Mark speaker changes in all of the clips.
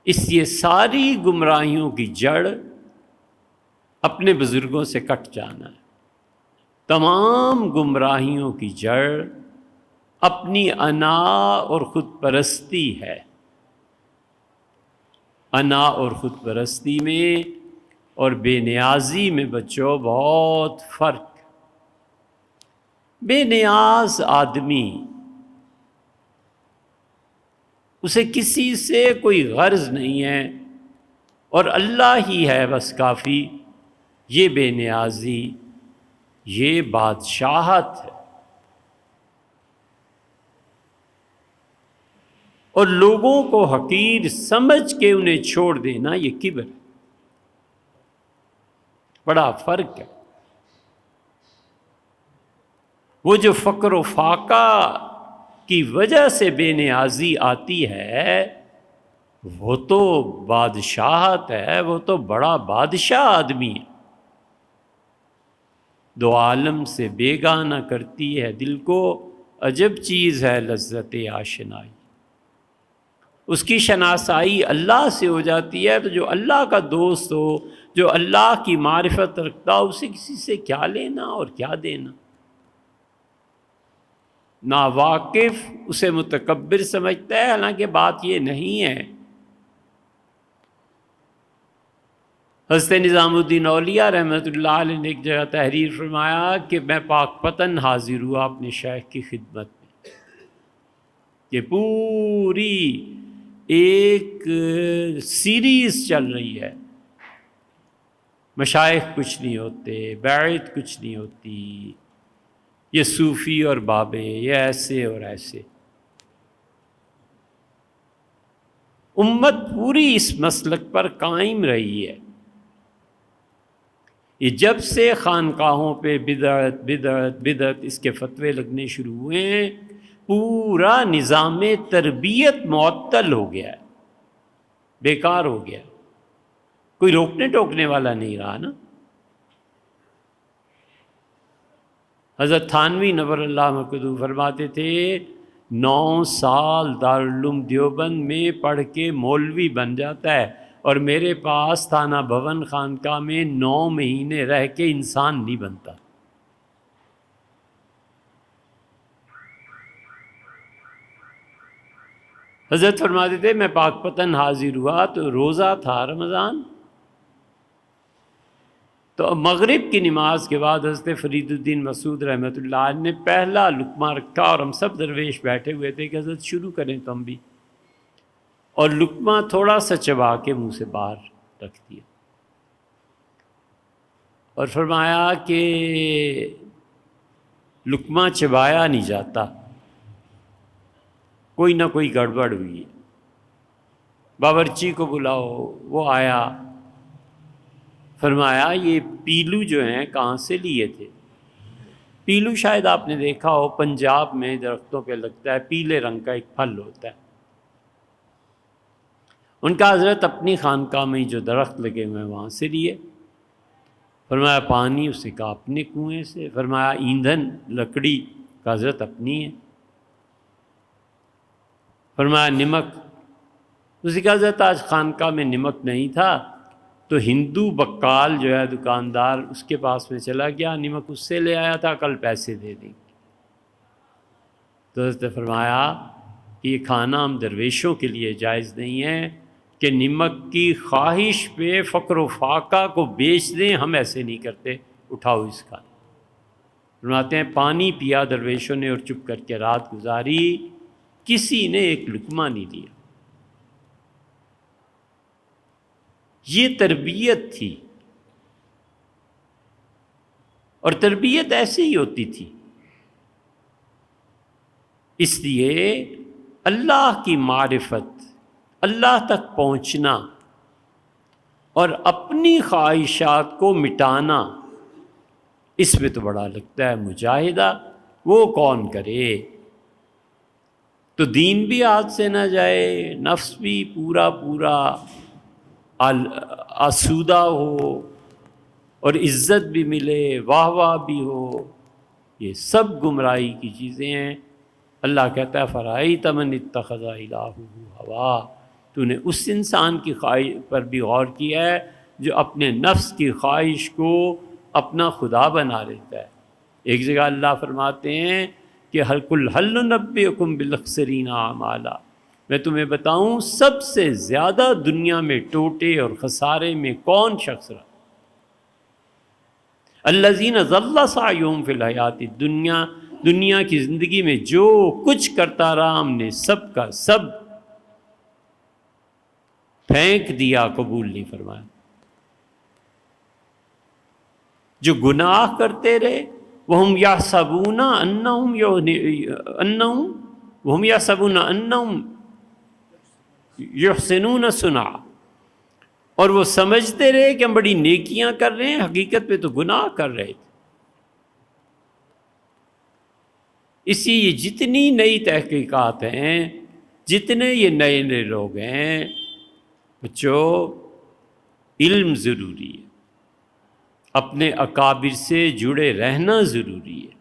Speaker 1: اس لیے ساری گمراہیوں کی جڑ اپنے بزرگوں سے کٹ جانا ہے۔ تمام گمراہیوں کی جڑ اپنی انا اور خود پرستی ہے۔ انا اور خود پرستی میں اور بے نیازی میں بچوں بہت فرق۔ بے نیاز آدمی، اسے کسی سے کوئی غرض نہیں ہے اور اللہ ہی ہے بس کافی، یہ بے نیازی، یہ بادشاہت ہے۔ اور لوگوں کو حقیر سمجھ کے انہیں چھوڑ دینا، یہ کبر، بڑا فرق ہے۔ وہ جو فقر و فاقہ کی وجہ سے بے نیازی آتی ہے، وہ تو بادشاہت ہے، وہ تو بڑا بادشاہ آدمی ہے۔ دو عالم سے بیگانہ کرتی ہے دل کو، عجب چیز ہے لذت آشنائی۔ اس کی شناسائی اللہ سے ہو جاتی ہے، تو جو اللہ کا دوست ہو، جو اللہ کی معرفت رکھتا ہو، اسے کسی سے کیا لینا اور کیا دینا۔ ناواقف اسے متکبر سمجھتا ہے، حالانکہ بات یہ نہیں ہے۔ حضرت نظام الدین اولیاء رحمۃ اللہ علیہ نے ایک جگہ تحریر فرمایا کہ میں پاک پتن حاضر ہوا اپنے شیخ کی خدمت میں، کہ پوری ایک سیریز چل رہی ہے، مشائخ کچھ نہیں ہوتے، بیعت کچھ نہیں ہوتی، یہ صوفی اور بابے، یہ ایسے اور ایسے۔ امت پوری اس مسلک پر قائم رہی ہے۔ یہ جب سے خانقاہوں پہ بدعت بدعت بدعت اس کے فتوے لگنے شروع ہوئے ہیں، پورا نظام تربیت معطل ہو گیا ہے، بیکار ہو گیا، کوئی روکنے ٹوکنے والا نہیں رہا نا۔ حضرت تھانوی نور اللہ مقدو فرماتے تھے 9 سال دارالعلوم دیوبند میں پڑھ کے مولوی بن جاتا ہے، اور میرے پاس تھانہ بھون خانقاہ میں 9 مہینے رہ کے انسان نہیں بنتا۔ حضرت فرماتے تھے میں پاک پتن حاضر ہوا تو روزہ تھا رمضان، تو مغرب کی نماز کے بعد حضرت فرید الدین مسعود رحمۃ اللہ علیہ نے پہلا لقمہ رکھا، اور ہم سب درویش بیٹھے ہوئے تھے کہ حضرت شروع کریں تو ہم بھی، اور لقمہ تھوڑا سا چبا کے منہ سے باہر رکھ دیا، اور فرمایا کہ لقمہ چبایا نہیں جاتا، کوئی نہ کوئی گڑبڑ ہوئی ہے، باورچی کو بلاؤ۔ وہ آیا، فرمایا یہ پیلو جو ہیں کہاں سے لیے تھے؟ پیلو شاید آپ نے دیکھا ہو، پنجاب میں درختوں پہ لگتا ہے، پیلے رنگ کا ایک پھل ہوتا ہے۔ ان کا حضرت اپنی خانقاہ میں جو درخت لگے ہوئے ہیں وہاں سے لیے۔ فرمایا پانی؟ اس نے کہا اپنے کنویں سے۔ فرمایا ایندھن لکڑی؟ کا حضرت اپنی ہے۔ فرمایا نمک؟ اس نے کہا حضرت آج خانقاہ میں نمک نہیں تھا، تو ہندو بقال جو ہے دکاندار، اس کے پاس میں چلا گیا، نمک اس سے لے آیا تھا، کل پیسے دے دیں گے۔ تو حضرت نے فرمایا کہ یہ کھانا ہم درویشوں کے لیے جائز نہیں ہے کہ نمک کی خواہش پہ فقر و فاقہ کو بیچ دیں، ہم ایسے نہیں کرتے، اٹھاؤ اس کا۔ فرماتے ہیں پانی پیا درویشوں نے اور چپ کر کے رات گزاری، کسی نے ایک لقمہ نہیں لیا۔ یہ تربیت تھی، اور تربیت ایسے ہی ہوتی تھی۔ اس لیے اللہ کی معرفت، اللہ تک پہنچنا اور اپنی خواہشات کو مٹانا، اس میں تو بڑا لگتا ہے مجاہدہ، وہ کون کرے؟ تو دین بھی ہاتھ سے نہ جائے، نفس بھی پورا پورا آسودہ ہو، اور عزت بھی ملے، واہ واہ بھی ہو، یہ سب گمراہی کی چیزیں ہیں۔ اللہ کہتا ہے فرائیت من اتخذ الہہ ہوا، تو نے اس انسان کی خواہش پر بھی غور کیا ہے جو اپنے نفس کی خواہش کو اپنا خدا بنا لیتا ہے؟ ایک جگہ اللہ فرماتے ہیں کہ هل ننبئکم بالاخسرین اعمالا، میں تمہیں بتاؤں سب سے زیادہ دنیا میں ٹوٹے اور خسارے میں کون شخص رہا؟ الذین ضل سعیہم فی الحیات الدنیا، دنیا کی زندگی میں جو کچھ کرتا رہا ہم نے سب کا سب پھینک دیا، قبول نہیں فرمایا۔ جو گناہ کرتے رہے وہم یحسبون انہم یحسنون صنعا، اور وہ سمجھتے رہے کہ ہم بڑی نیکیاں کر رہے ہیں، حقیقت میں تو گناہ کر رہے تھے۔ اسی یہ جتنی نئی تحقیقات ہیں، جتنے یہ نئے نئے لوگ ہیں، بچوں علم ضروری ہے، اپنے اکابر سے جڑے رہنا ضروری ہے،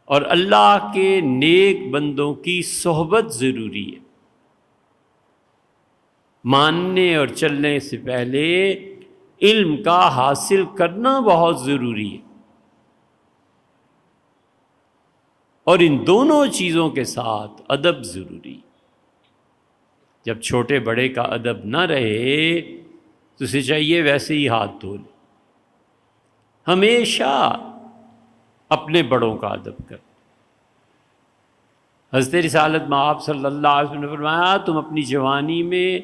Speaker 1: اور اللہ کے نیک بندوں کی صحبت ضروری ہے۔ ماننے اور چلنے سے پہلے علم کا حاصل کرنا بہت ضروری ہے، اور ان دونوں چیزوں کے ساتھ ادب ضروری۔ جب چھوٹے بڑے کا ادب نہ رہے تو اسے چاہیے ویسے ہی ہاتھ دھو لے، ہمیشہ اپنے بڑوں کا ادب کر۔ حضرت رسالت مآب صلی اللہ علیہ وسلم نے فرمایا تم اپنی جوانی میں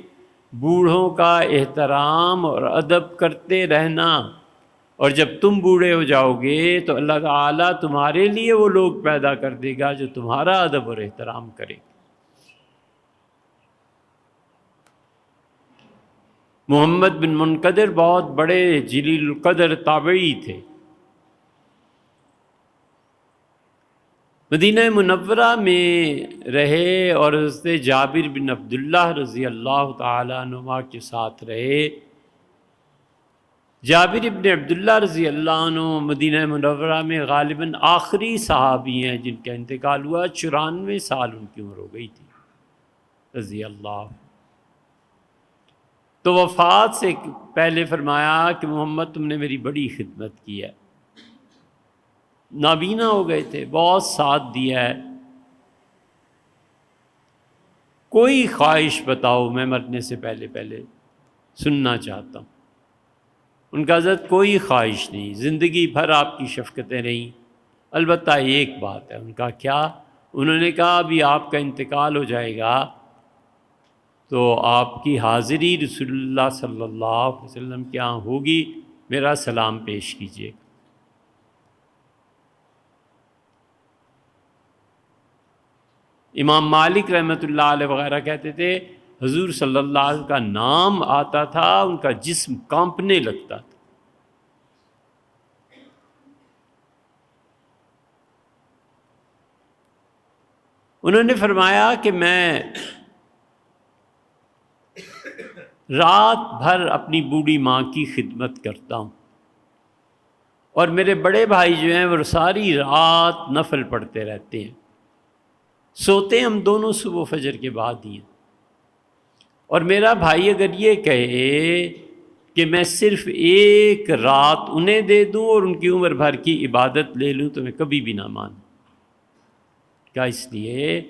Speaker 1: بوڑھوں کا احترام اور ادب کرتے رہنا، اور جب تم بوڑھے ہو جاؤ گے تو اللہ تعالیٰ تمہارے لیے وہ لوگ پیدا کر دے گا جو تمہارا ادب اور احترام کرے گا۔ محمد بن منقدر بہت بڑے جلیل القدر تابعی تھے، مدینہ منورہ میں رہے اور حضرت جابر بن عبداللہ رضی اللہ تعالیٰ عنہما کے ساتھ رہے۔ جابر بن عبداللہ رضی اللہ عنہ مدینہ منورہ میں غالباً آخری صحابی ہیں جن کا انتقال ہوا، 94 سال ان کی عمر ہو گئی تھی رضی اللہ۔ تو وفات سے پہلے فرمایا کہ محمد تم نے میری بڑی خدمت کی ہے، نابینا ہو گئے تھے، بہت ساتھ دیا ہے، کوئی خواہش بتاؤ میں مرنے سے پہلے سننا چاہتا ہوں۔ ان کا حضرت کوئی خواہش نہیں، زندگی بھر آپ کی شفقتیں رہیں، البتہ ایک بات ہے۔ ان کا کیا؟ انہوں نے کہا ابھی آپ کا انتقال ہو جائے گا تو آپ کی حاضری رسول اللہ صلی اللہ علیہ وسلم کے یہاں ہوگی، میرا سلام پیش کیجیے۔ امام مالک رحمۃ اللہ علیہ وغیرہ کہتے تھے حضور صلی اللہ علیہ وسلم کا نام آتا تھا ان کا جسم کانپنے لگتا تھا۔ انہوں نے فرمایا کہ میں رات بھر اپنی بوڑھی ماں کی خدمت کرتا ہوں، اور میرے بڑے بھائی جو ہیں وہ ساری رات نفل پڑھتے رہتے ہیں، سوتے ہم دونوں صبح فجر کے بعد ہی ہیں، اور میرا بھائی اگر یہ کہے کہ میں صرف ایک رات انہیں دے دوں اور ان کی عمر بھر کی عبادت لے لوں تو میں کبھی بھی نہ مانوں۔ کیا؟ اس لیے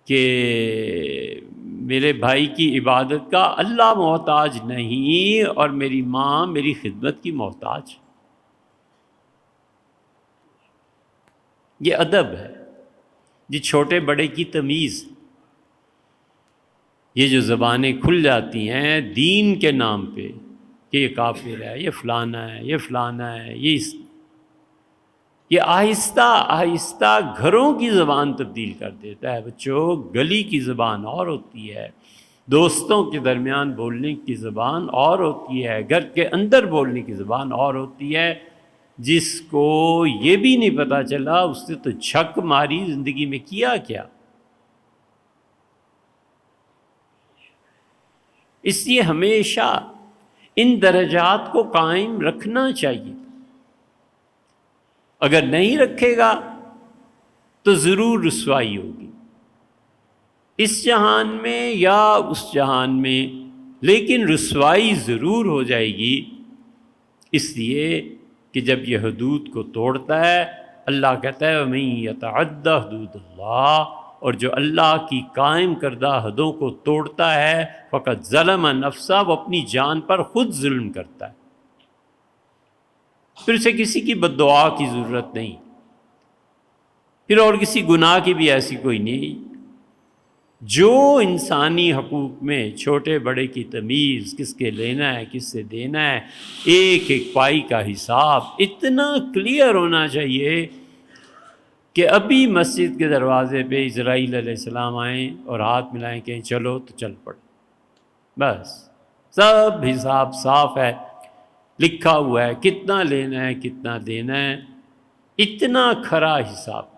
Speaker 1: کہ میرے بھائی کی عبادت کا اللہ محتاج نہیں، اور میری ماں میری خدمت کی محتاج۔ یہ ادب ہے، یہ چھوٹے بڑے کی تمیز۔ یہ جو زبانیں کھل جاتی ہیں دین کے نام پہ کہ یہ کافر ہے، یہ فلانا ہے، یہ فلانا ہے، یہ آہستہ آہستہ گھروں کی زبان تبدیل کر دیتا ہے۔ بچوں گلی کی زبان اور ہوتی ہے، دوستوں کے درمیان بولنے کی زبان اور ہوتی ہے، گھر کے اندر بولنے کی زبان اور ہوتی ہے۔ جس کو یہ بھی نہیں پتہ چلا اس نے تو چھک ماری زندگی میں کیا کیا۔ اس لیے ہمیشہ ان درجات کو قائم رکھنا چاہیے، اگر نہیں رکھے گا تو ضرور رسوائی ہوگی۔ اس جہان میں یا اس جہان میں، لیکن رسوائی ضرور ہو جائے گی، اس لیے کہ جب یہ حدود کو توڑتا ہے، اللہ کہتا ہے وَمَن يَتَعَدَّ حدود اللہ، اور جو اللہ کی قائم کردہ حدوں کو توڑتا ہے فقط ظلم نفسہ، وہ اپنی جان پر خود ظلم کرتا ہے، پھر اسے کسی کی بد دعا کی ضرورت نہیں، پھر اور کسی گناہ کی بھی ایسی کوئی نہیں۔ جو انسانی حقوق میں چھوٹے بڑے کی تمیز، کس کے لینا ہے کس سے دینا ہے، ایک ایک پائی کا حساب اتنا کلیئر ہونا چاہیے کہ ابھی مسجد کے دروازے پہ اسرائیل علیہ السلام آئیں اور ہاتھ ملائیں کہیں چلو تو چل پڑے، بس سب حساب صاف ہے، لکھا ہوا ہے کتنا لینا ہے کتنا دینا ہے، اتنا کھرا حساب۔